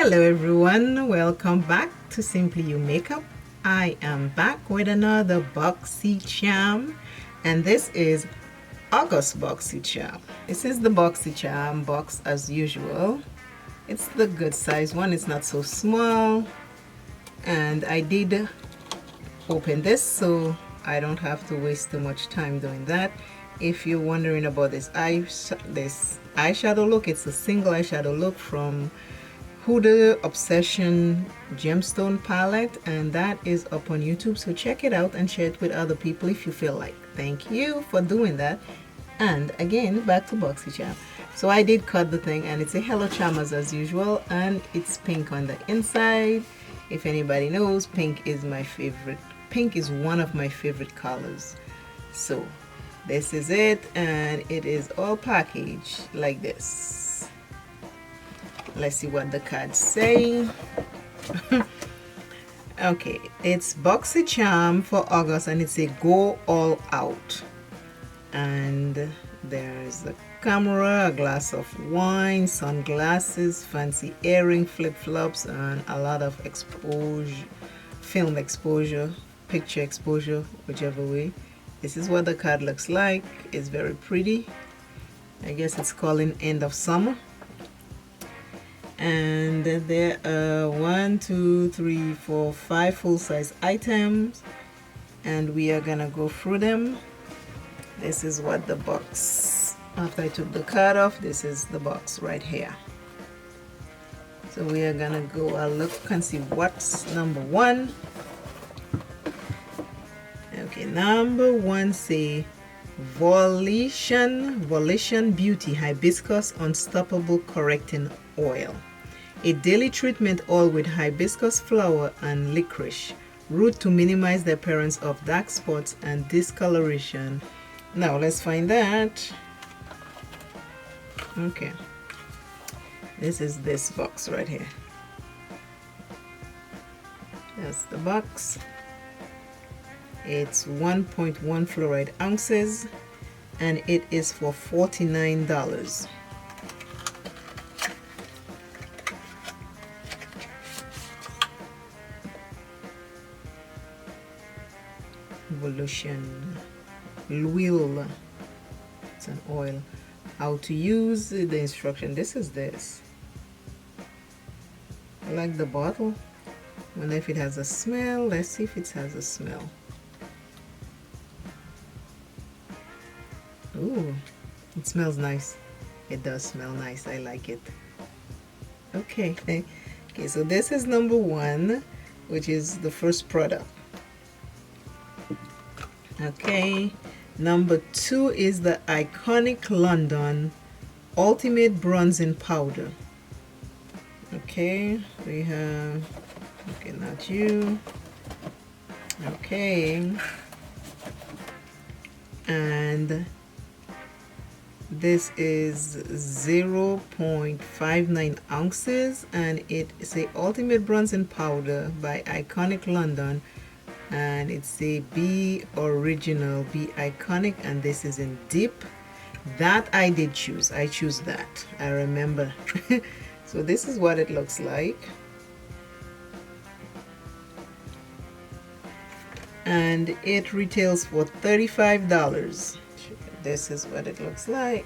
Hello everyone, welcome back to Simply You Makeup. I am back with another Boxycharm, and this is August Boxycharm. This is the Boxycharm box as usual. It's the good size one, it's not so small, and I did open this so I don't have to waste too much time doing that. If you're wondering about this eyeshadow look, it's a single eyeshadow look from Huda Obsession Gemstone palette, and that is up on YouTube, so check it out and share it with other people if you feel like. Thank you for doing that. And again, back to Boxycharm. So I did cut the thing, and it's a Hello Charmers as usual, and it's pink on the inside. If anybody knows, pink is my favorite. Pink is one of my favorite colors. So this is it, and it is all packaged like this. Let's see what the cards say. Okay, it's Boxycharm for August, and it's a go all out. And there's a camera, a glass of wine, sunglasses, fancy earring, flip-flops, and a lot of exposure, film exposure, picture exposure, whichever way. This is what the card looks like. It's very pretty. I guess it's calling end of summer. And there are 1, 2, 3, 4, 5 full-size items, and we are gonna go through them. This is what the box, after I took the card off, this is the box right here. So we are gonna go look and see what's number one. Okay, number one say Volition Beauty Hibiscus Unstoppable Correcting Oil. A daily treatment oil with hibiscus flower and licorice root to minimize the appearance of dark spots and discoloration. Now let's find that. Okay, this is this box right here. That's the box. It's 1.1 fluoride ounces, and it is for $49. Evolution L'Huile. It's an oil. How to use the instruction. This is this. I like the bottle. Wonder if it has a smell. Let's see if it has a smell. Ooh, it smells nice. It does smell nice. I like it. Okay. Okay, so this is number one, which is the first product. Okay, number two is the Iconic London Ultimate Bronzing Powder. Okay, we have, okay, not you. Okay, and this is 0.59 ounces, and it is a Ultimate Bronzing Powder by Iconic London, and it's a Be Original, Be Iconic, and this is in Deep. That I did choose. I choose that. I remember. So this is what it looks like. And it retails for $35. This is what it looks like.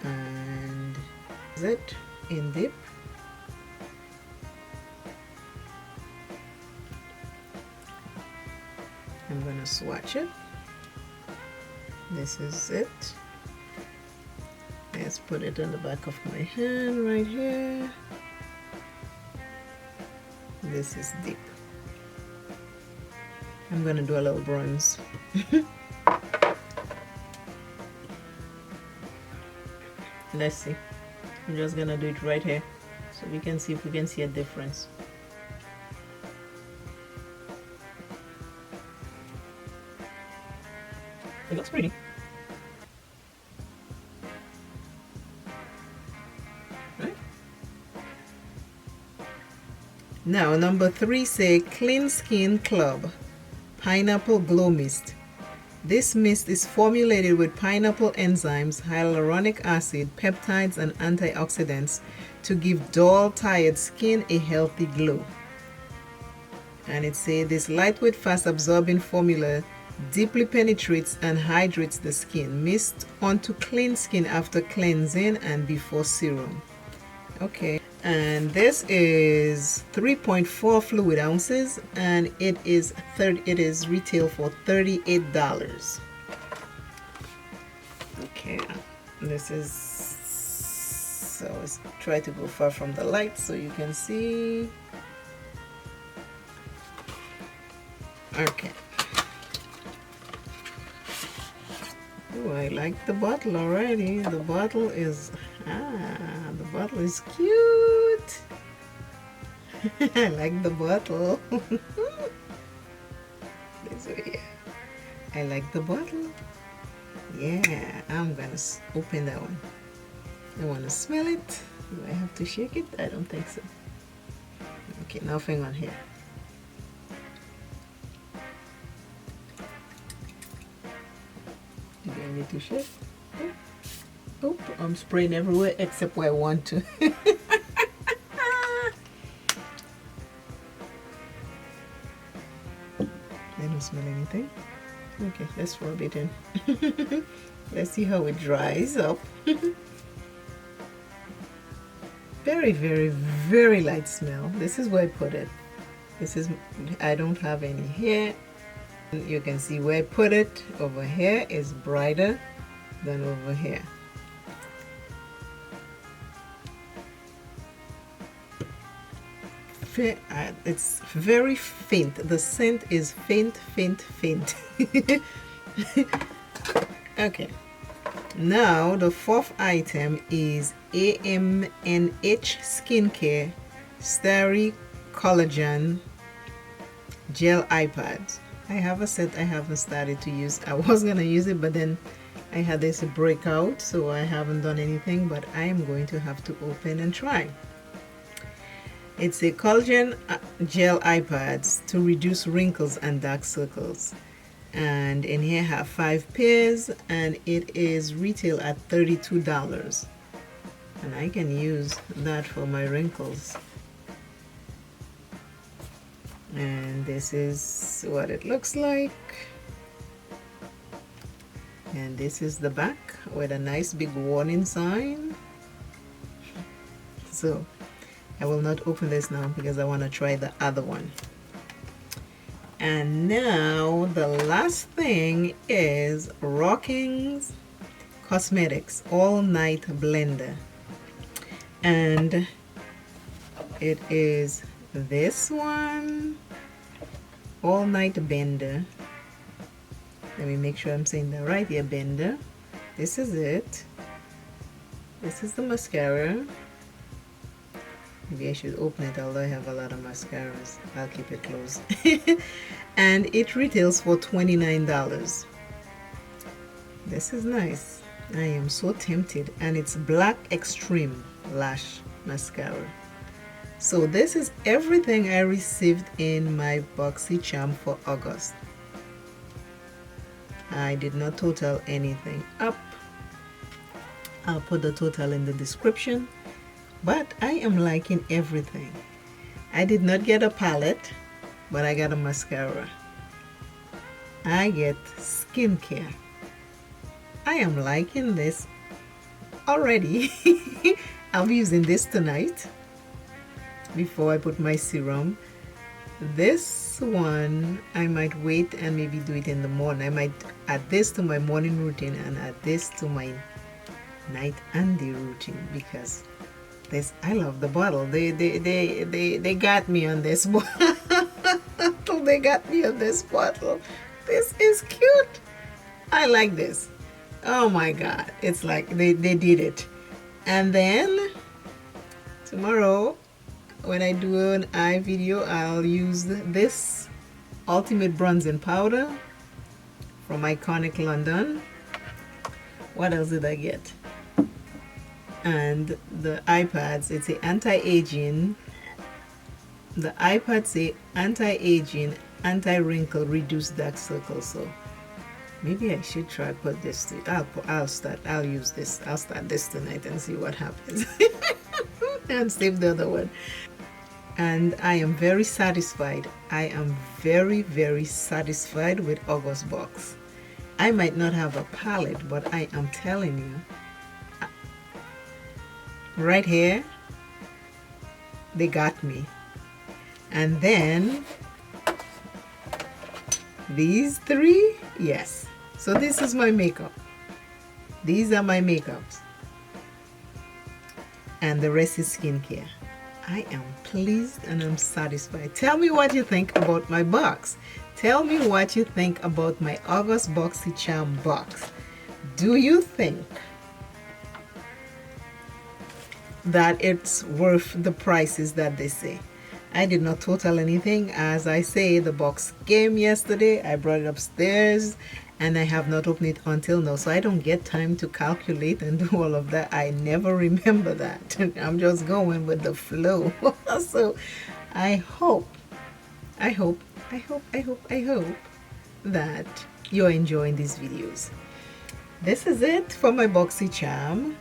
And is it in Deep? I'm gonna swatch it. This is it. Let's put it on the back of my hand right here. This is Deep. I'm gonna do a little bronze. Let's see. I'm just gonna do it right here so we can see if we can see a difference. It looks pretty. Right? Now number three say Clean Skin Club Pineapple Glow Mist This mist is formulated with pineapple enzymes, hyaluronic acid, peptides, and antioxidants to give dull, tired skin a healthy glow. And it says this lightweight, fast-absorbing formula deeply penetrates and hydrates the skin. Mist onto clean skin after cleansing and before serum. Okay, and this is 3.4 fluid ounces, and it is retail for $38. Okay, this is, so let's try to go far from the light so you can see. Okay. Oh, I like the bottle already. The bottle is cute. I like the bottle. This way. I like the bottle. Yeah, I'm gonna open that one. I want to smell it. Do I have to shake it? I don't think so. Okay, nothing on here. Do I need to shake? Oh, I'm spraying everywhere except where I want to. I don't smell anything. Okay, let's rub it in. Let's see how it dries up. Very, very, very light smell. This is where I put it. I don't have any here. You can see where I put it. Over here is brighter than over here. It's very faint. The scent is faint. Okay. Now the fourth item is AMNH Skincare Starry Collagen Gel Eye Pads. I have a set I haven't started to use. I was gonna use it, but then I had this breakout, so I haven't done anything, but I am going to have to open and try. It's a collagen gel eye pads to reduce wrinkles and dark circles. And in here I have 5 pairs, and it is retail at $32. And I can use that for my wrinkles. And this is what it looks like. And this is the back with a nice big warning sign. So I will not open this now because I want to try the other one. And now the last thing is Rockings Cosmetics All Night Blender. And it is this one, All Night Blender. Let me make sure I'm saying that right here, Blender. This is it. This is the mascara. Maybe I should open it, although I have a lot of mascaras. I'll keep it closed. And it retails for $29. This is nice. I am so tempted. And it's Black Extreme Lash Mascara. So this is everything I received in my Boxycharm for August. I did not total anything up. I'll put the total in the description. But I am liking everything. I did not get a palette, but I got a mascara. I get skincare. I am liking this already. I'll be using this tonight before I put my serum. This one I might wait and maybe do it in the morning. I might add this to my morning routine and add this to my night and day routine, because this, I love the bottle. They got me on this bottle. They got me on this bottle. This is cute. I like this. Oh my god, it's like they did it. And then tomorrow when I do an eye video, I'll use this Ultimate Bronzing Powder from Iconic London. What else did I get? And the iPads, it's a anti-aging. The iPads say anti-aging, anti-wrinkle, reduce dark circles. So Maybe I should try put this to, I'll use this. I'll start this tonight and see what happens. And save the other one. And I am very satisfied. I am very, very satisfied with August box. I might not have a palette, but I am telling you, right here, they got me. And then these three, yes. So this is my makeup. These are my makeups. And the rest is skincare. I am pleased and I'm satisfied. Tell me what you think about my box. Tell me what you think about my August Boxycharm box. Do you think that it's worth the prices that they say? I did not total anything. As I say, the box came yesterday. I brought it upstairs and I have not opened it until now. So I don't get time to calculate and do all of that. I never remember that. I'm just going with the flow. So I hope that you're enjoying these videos. This is it for my Boxycharm.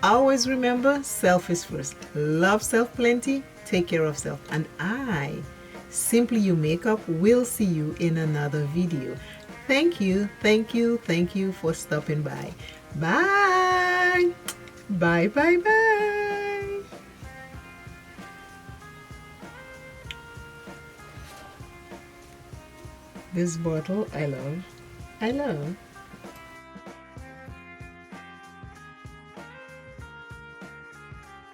Always remember, self is first. Love self plenty. Take care of self. And I, Simply You Makeup, will see you in another video. Thank you for stopping by. Bye. Bye, bye, bye. This bottle I love.